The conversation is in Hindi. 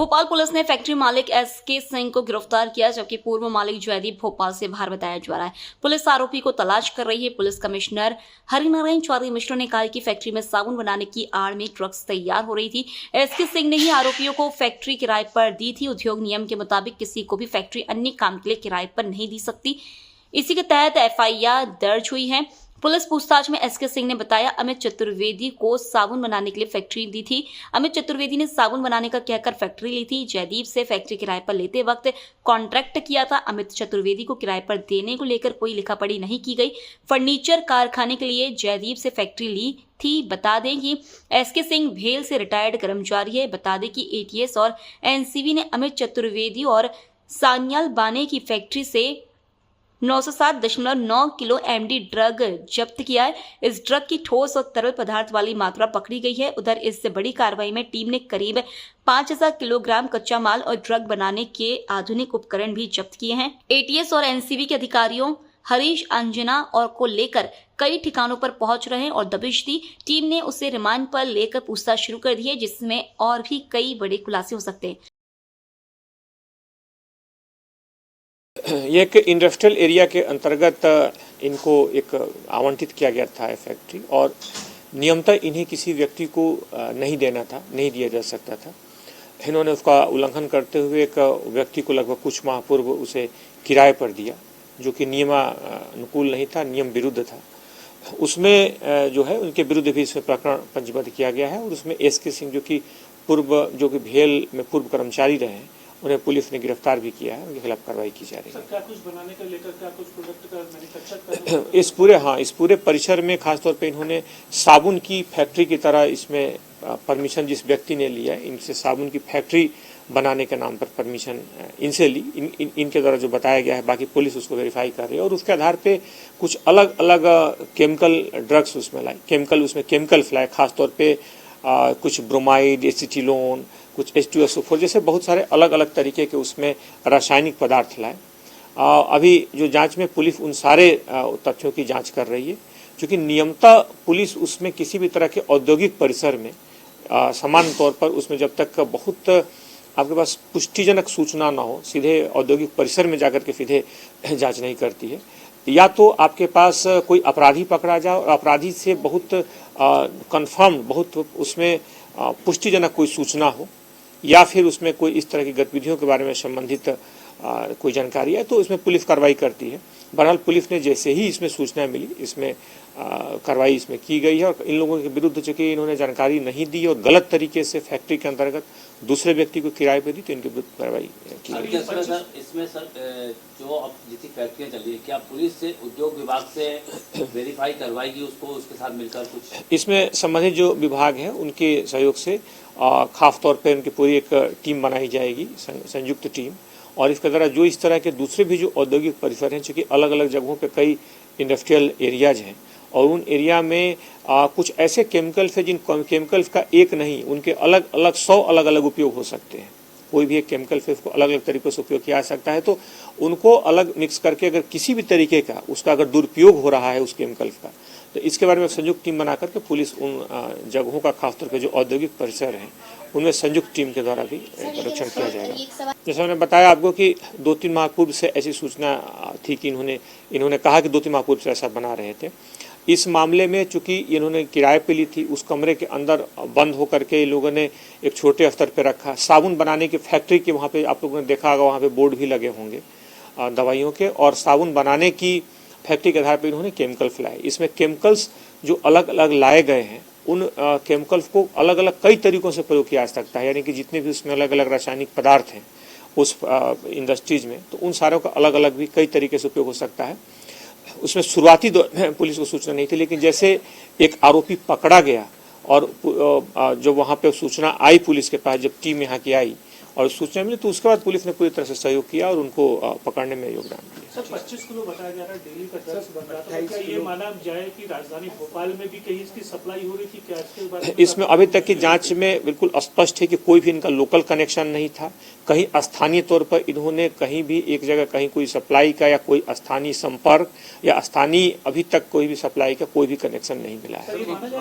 भोपाल पुलिस ने फैक्ट्री मालिक एसके सिंह को गिरफ्तार किया, जबकि पूर्व मालिक जयदीप भोपाल से बाहर बताया जा रहा है। पुलिस आरोपी को तलाश कर रही है। पुलिस कमिश्नर हरिनारायण चौधरी मिश्र ने कहा कि फैक्ट्री में साबुन बनाने की आड़ में ड्रग्स तैयार हो रही थी। एसके सिंह ने ही आरोपियों को फैक्ट्री किराए पर दी थी। उद्योग नियम के मुताबिक किसी को भी फैक्ट्री अन्य काम के लिए किराए पर नहीं दी सकती। इसी के तहत एफआईआर दर्ज हुई है। पुलिस पूछताछ में एसके सिंह ने बताया, अमित चतुर्वेदी को साबुन बनाने के लिए फैक्ट्री दी थी। अमित चतुर्वेदी ने साबुन बनाने का कहकर फैक्ट्री ली थी। जयदीप से फैक्ट्री किराए पर लेते वक्त कॉन्ट्रैक्ट किया था। अमित चतुर्वेदी को किराए पर देने को लेकर कोई लिखापढ़ी नहीं की गई। फर्नीचर कारखाने के लिए जयदीप से फैक्ट्री ली थी। बता दें कि एसके सिंह भेल से रिटायर्ड कर्मचारी है। बता दें कि एटीएस और एनसीबी ने अमित चतुर्वेदी और सान्याल बाने की फैक्ट्री से 907.9 किलो एमडी ड्रग जब्त किया है। इस ड्रग की ठोस और तरल पदार्थ वाली मात्रा पकड़ी गई है। उधर इससे बड़ी कार्रवाई में टीम ने करीब 5000 किलोग्राम कच्चा माल और ड्रग बनाने के आधुनिक उपकरण भी जब्त किए हैं। एटीएस और एनसीबी के अधिकारियों हरीश अंजना और को लेकर कई ठिकानों पर पहुंच रहे हैं और दबिश दी। टीम ने उसे रिमांड पर लेकर पूछताछ शुरू कर दी है, जिसमें और भी कई बड़े खुलासे हो सकते हैं। ये एक इंडस्ट्रियल एरिया के अंतर्गत इनको एक आवंटित किया गया था फैक्ट्री, और नियमतः इन्हें किसी व्यक्ति को नहीं देना था, नहीं दिया जा सकता था। इन्होंने उसका उल्लंघन करते हुए एक व्यक्ति को लगभग कुछ माह पूर्व उसे किराए पर दिया, जो कि नियमानुकूल नहीं था, नियम विरुद्ध था। उसमें जो है उनके विरुद्ध भी इसमें प्रकरण पंजीबद्ध किया गया है, और उसमें एसके सिंह जो कि भेल में पूर्व कर्मचारी रहे हैं, उन्हें पुलिस ने गिरफ्तार भी किया है। उनके खिलाफ कार्रवाई की जा रही है। क्या कुछ बनाने का लेकर, क्या कुछ प्रोडक्ट का मैन्युफैक्चर इस पूरे परिसर में खासतौर पे इन्होंने साबुन की फैक्ट्री की तरह इसमें परमिशन जिस व्यक्ति ने लिया है, इनसे साबुन की फैक्ट्री बनाने के नाम पर परमिशन इनसे ली। इनके द्वारा जो बताया गया है, बाकी पुलिस उसको वेरीफाई कर रही है, और उसके आधार पे कुछ अलग अलग केमिकल ड्रग्स उसमें लाए, केमिकल फ्लाई, खासतौर पे कुछ ब्रोमाइड, एसिटिलोन, कुछ H2SO4 जैसे बहुत सारे अलग अलग तरीके के उसमें रासायनिक पदार्थ लाए। अभी जो जांच में पुलिस उन सारे तथ्यों की जांच कर रही है, क्योंकि नियमतः पुलिस उसमें किसी भी तरह के औद्योगिक परिसर में समान तौर पर उसमें जब तक बहुत आपके पास पुष्टिजनक सूचना ना हो, सीधे औद्योगिक परिसर में जाकर के सीधे जांच नहीं करती है। या तो आपके पास कोई अपराधी पकड़ा जाए और अपराधी से बहुत कंफर्म, बहुत उसमें पुष्टिजनक कोई सूचना हो, या फिर उसमें कोई इस तरह की गतिविधियों के बारे में संबंधित कोई जानकारी है, तो इसमें पुलिस कार्रवाई करती है। बहरहाल पुलिस ने जैसे ही इसमें सूचना मिली, इसमें कार्रवाई इसमें की गई है, और इन लोगों के विरुद्ध चूंकि इन्होंने जानकारी नहीं दी और गलत तरीके से फैक्ट्री के अंतर्गत दूसरे व्यक्ति को किराए पर दी, तो इनके विरुद्ध कार्रवाई की गई। इसमें सर जो अब जितनी फैक्ट्रियाँ चल रही है, क्या पुलिस से उद्योग विभाग से वेरीफाई करवाएगी उसको, उसके साथ मिलकर कुछ इसमें संबंधित जो विभाग हैं उनके सहयोग से खास तौर पर उनकी पूरी एक टीम बनाई जाएगी, संयुक्त टीम, और इसके द्वारा जो इस तरह के दूसरे भी जो औद्योगिक परिसर हैं, चूँकि अलग अलग जगहों पे कई इंडस्ट्रियल एरियाज हैं, और उन एरिया में कुछ ऐसे केमिकल्स हैं जिन केमिकल्स का एक नहीं, उनके अलग अलग 100 अलग अलग उपयोग हो सकते हैं। कोई भी एक केमिकल फिर उसको अलग अलग तरीक़ों से उपयोग किया जा सकता है, तो उनको अलग मिक्स करके अगर किसी भी तरीके का उसका अगर दुरुपयोग हो रहा है उस केमिकल्स का, तो इसके बारे में संयुक्त टीम बना करके पुलिस उन जगहों का, खासतौर पे जो औद्योगिक परिसर हैं, उनमें संयुक्त टीम के द्वारा भी परीक्षण किया जाएगा। जैसे मैंने बताया आपको कि 2-3 माह पूर्व से ऐसी सूचना थी कि इन्होंने कहा कि 2-3 माह पूर्व से ऐसा बना रहे थे। इस मामले में चूंकि इन्होंने किराए पे ली थी, उस कमरे के अंदर बंद होकर के लोगों ने एक छोटे स्तर पे रखा। साबुन बनाने की फैक्ट्री के वहाँ पे आप लोगों ने देखा होगा, वहाँ पे बोर्ड भी लगे होंगे दवाइयों के, और साबुन बनाने की फैक्ट्री के आधार पर इन्होंने केमिकल फैलाए। इसमें केमिकल्स जो अलग अलग लाए गए हैं, उन केमिकल्स को अलग अलग कई तरीक़ों से प्रयोग किया जा सकता है, यानी कि जितने भी उसमें अलग अलग रासायनिक पदार्थ हैं उस इंडस्ट्रीज में, तो उन सारों का अलग अलग भी कई तरीके से उपयोग हो सकता है। उसमें शुरुआती दौर में पुलिस को सूचना नहीं थी, लेकिन जैसे एक आरोपी पकड़ा गया और जो वहाँ पे सूचना आई पुलिस के पास, जब टीम यहाँ की आई और सूचना मिली, तो उसके बाद पुलिस ने पूरी तरह से सहयोग किया और उनको पकड़ने में योगदान दिया। सर 25 किलो बताया जा रहा है डेली का ड्रग्स बन रहा था, क्या ये माना जाए कि राजधानी भोपाल में भी कहीं इसकी सप्लाई हो रही थी? क्या इसके बारे में इसमें अभी तक की जांच में बिल्कुल स्पष्ट है कि कोई भी इनका लोकल कनेक्शन नहीं था। कहीं स्थानीय तौर पर इन्होंने कहीं भी एक जगह कहीं कोई सप्लाई का या कोई स्थानीय संपर्क या स्थानीय अभी तक कोई भी सप्लाई का कोई भी कनेक्शन नहीं मिला है।